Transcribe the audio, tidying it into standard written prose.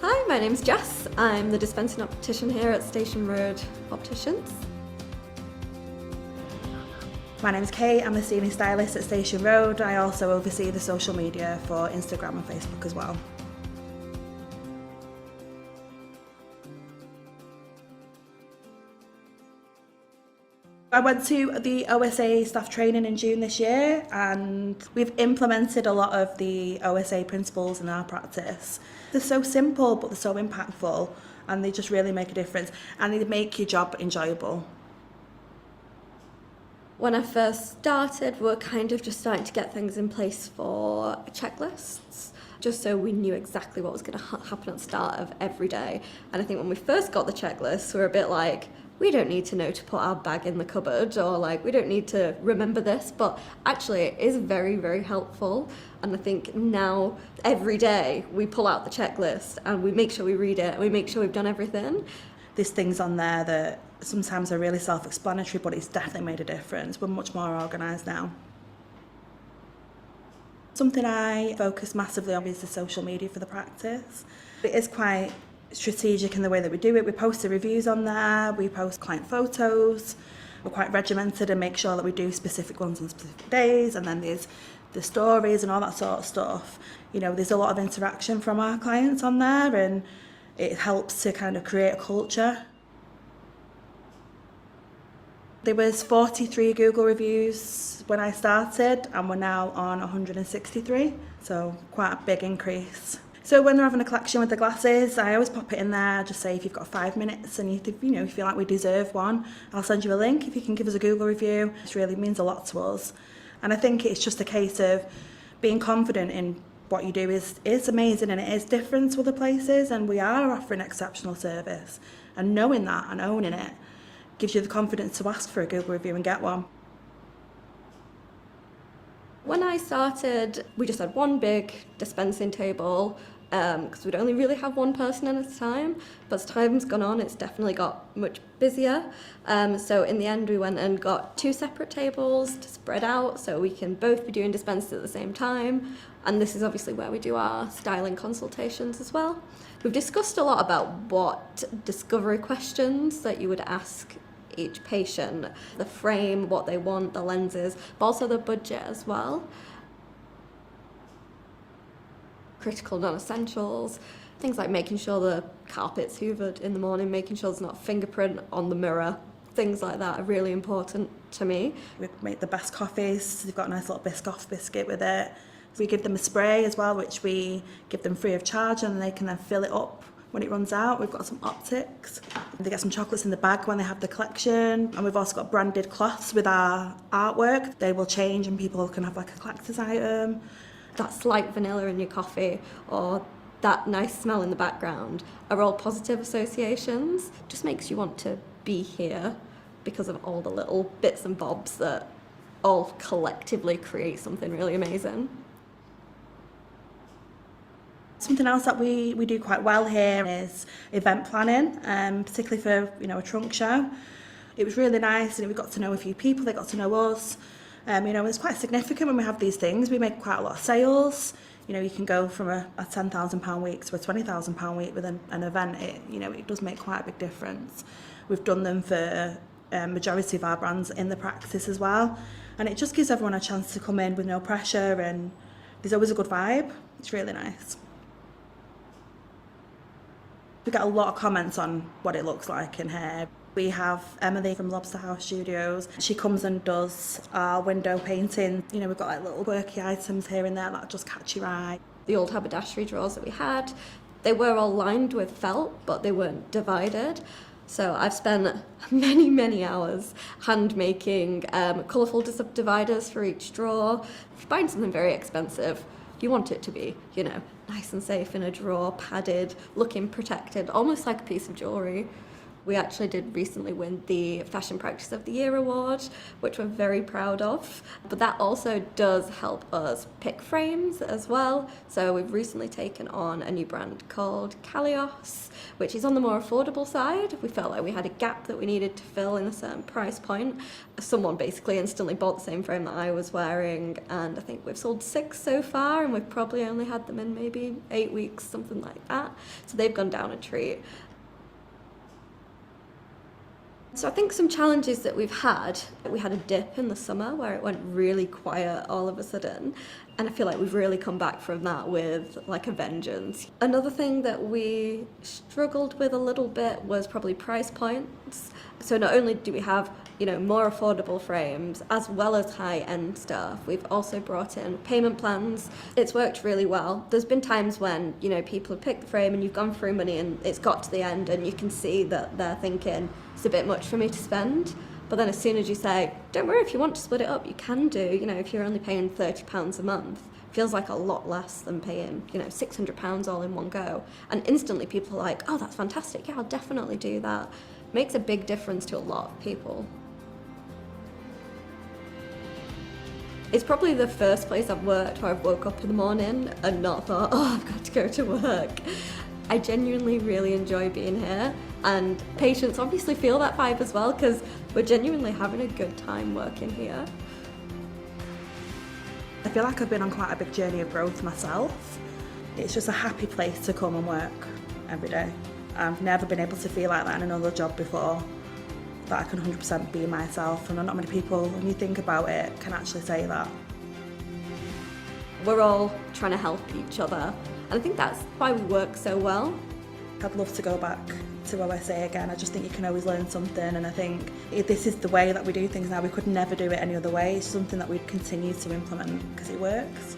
Hi, my name's Jess. I'm the dispensing optician here at Station Road Opticians. My name's Kate, I'm a senior stylist at Station Road. I also oversee the social media for Instagram and Facebook as well. I went to the OSA staff training in June this year, and we've implemented a lot of the OSA principles in our practice. They're so simple, but they're so impactful, and they just really make a difference, and they make your job enjoyable. When I first started, we were kind of just starting to get things in place for checklists, just so we knew exactly what was going to happen at the start of every day. And I think when we first got the checklists, we were a bit like, we don't need to know to put our bag in the cupboard, or like, we don't need to remember this, but actually it is very, very helpful. And I think now every day we pull out the checklist and we make sure we read it and we make sure we've done everything. There's things on there that sometimes are really self-explanatory, but it's definitely made a difference. We're much more organised now. Something I focus massively on is the social media for the practice. It is quite strategic in the way that we do it. We post the reviews on there, we post client photos, we're quite regimented and make sure that we do specific ones on specific days, and then there's the stories and all that sort of stuff. You know, there's a lot of interaction from our clients on there, and it helps to kind of create a culture. There was 43 Google reviews when I started, and we're now on 163, so quite a big increase. So when they're having a collection with the glasses, I always pop it in there, just say if you've got 5 minutes and you feel like we deserve one, I'll send you a link if you can give us a Google review. This really means a lot to us. And I think it's just a case of being confident in what you do is amazing, and it is different to other places, and we are offering exceptional service. And knowing that and owning it gives you the confidence to ask for a Google review and get one. When I started, we just had one big dispensing table, because we'd only really have one person at a time, but as time's gone on, it's definitely got much busier. So in the end, we went and got 2 separate tables to spread out so we can both be doing dispenses at the same time. And this is obviously where we do our styling consultations as well. We've discussed a lot about what discovery questions that you would ask each patient, the frame, what they want, the lenses, but also the budget as well. Critical non-essentials, things like making sure the carpet's hoovered in the morning, making sure there's not a fingerprint on the mirror, things like that are really important to me. We make the best coffees, they've got a nice little Biscoff biscuit with it. We give them a spray as well, which we give them free of charge, and they can then fill it up when it runs out. We've got some optics. They get some chocolates in the bag when they have the collection, and we've also got branded cloths with our artwork. They will change and people can have like a collector's item. That slight vanilla in your coffee or that nice smell in the background are all positive associations. Just makes you want to be here because of all the little bits and bobs that all collectively create something really amazing. Something else that we do quite well here is event planning, particularly for a trunk show. It was really nice, and we got to know a few people, they got to know us. It's quite significant when we have these things. We make quite a lot of sales. You can go from a £10,000 week to a £20,000 week with an event. It does make quite a big difference. We've done them for majority of our brands in the practice as well, and it just gives everyone a chance to come in with no pressure, and there's always a good vibe. It's really nice. We get a lot of comments on what it looks like in here. We have Emily from Lobster House Studios. She comes and does our window painting. We've got like little quirky items here and there that just catch your eye. The old haberdashery drawers that we had, they were all lined with felt, but they weren't divided. So I've spent many, many hours hand making colourful dividers for each drawer. If you're buying something very expensive, you want it to be, nice and safe in a drawer, padded, looking protected, almost like a piece of jewellery. We actually did recently win the Fashion Practice of the Year award, which we're very proud of. But that also does help us pick frames as well. So we've recently taken on a new brand called Kalios, which is on the more affordable side. We felt like we had a gap that we needed to fill in a certain price point. Someone basically instantly bought the same frame that I was wearing, and I think we've sold 6 so far, and we've probably only had them in maybe 8 weeks, something like that. So they've gone down a treat. So I think some challenges that we've had, we had a dip in the summer where it went really quiet all of a sudden, and I feel like we've really come back from that with like a vengeance. Another thing that we struggled with a little bit was probably price points. So not only do we have, more affordable frames as well as high-end stuff, we've also brought in payment plans. It's worked really well. There's been times when, people have picked the frame and you've gone through money and it's got to the end and you can see that they're thinking, it's a bit much for me to spend. But then as soon as you say, don't worry, if you want to split it up, you can do. If you're only paying £30 a month, feels like a lot less than paying, £600 all in one go. And instantly people are like, oh, that's fantastic. Yeah, I'll definitely do that. Makes a big difference to a lot of people. It's probably the first place I've worked where I've woke up in the morning and not thought, oh, I've got to go to work. I genuinely really enjoy being here, and patients obviously feel that vibe as well because we're genuinely having a good time working here. I feel like I've been on quite a big journey of growth myself. It's just a happy place to come and work every day. I've never been able to feel like that in another job before, that I can 100% be myself, and not many people, when you think about it, can actually say that. We're all trying to help each other, and I think that's why we work so well. I'd love to go back to OSA again. I just think you can always learn something, and I think if this is the way that we do things now, we could never do it any other way. It's something that we'd continue to implement because it works.